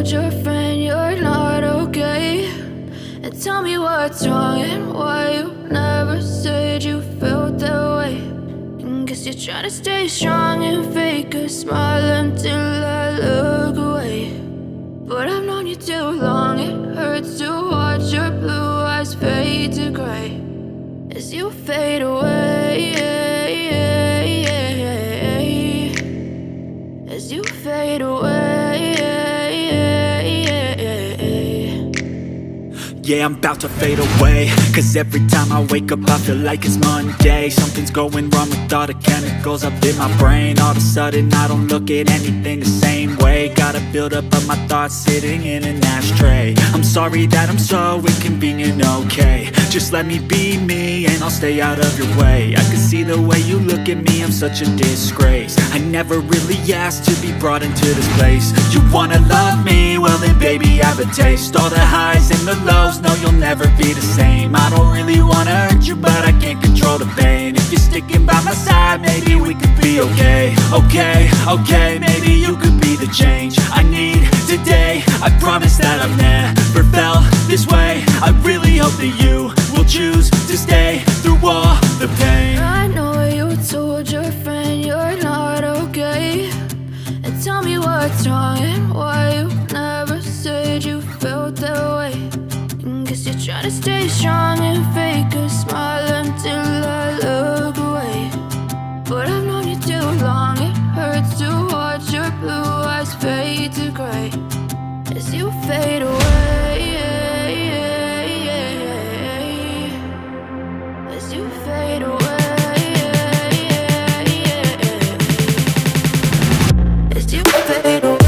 told your friend you're not okay? And tell me what's wrong and why you never said you felt that way. And guess you're trying to stay strong and fake a smile until I look away. But I've known you too long, it hurts to watch your blue eyes fade to gray as you fade away, as you fade away. Yeah, I'm about to fade away, cause every time I wake up I feel like it's Monday. Something's going wrong with all the chemicals up in my brain. All of a sudden I don't look at anything the same way. Got a buildup of my thoughts sitting in an ashtray. I'm sorry that I'm so inconvenient, okay? Just let me be me and I'll stay out of your way. I can see the way you look at me, I'm such a disgrace. I never really asked to be brought into this place. You wanna love me? Well then baby I have a taste. All the highs and the lows, no, you'll never be the same. I don't really wanna hurt you, but I can't control the pain. If you're sticking by my side, maybe we could be okay. Okay, maybe you could be the change I need today. I promise that I've never felt this way. I really hope that you will choose to stay through all the pain. I know you told your friend you're not okay. And tell me what's wrong and why you never said you felt that way. Guess you're trying to stay strong and fake a smile until I look away. But I've known you too long, it hurts to watch your blue eyes fade to gray as you fade away, as you fade away, as you fade away.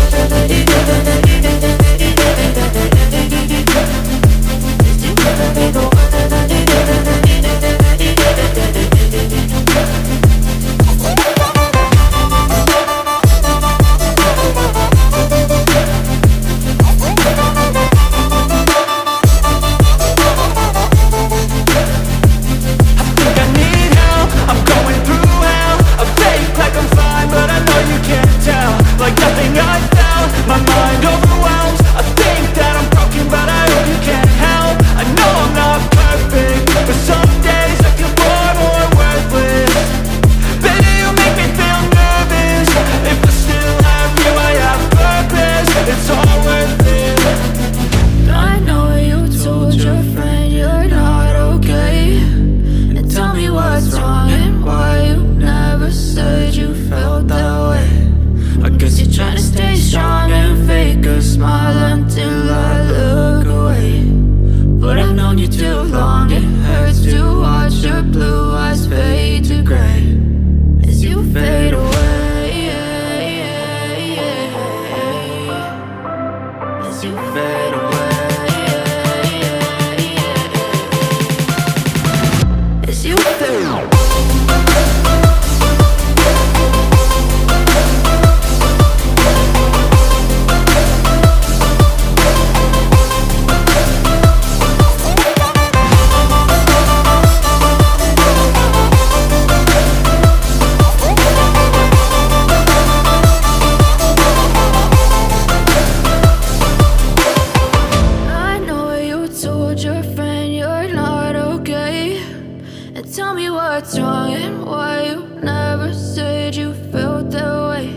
Tell me what's wrong and why you never said you felt that way.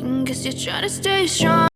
And guess you're trying to stay strong.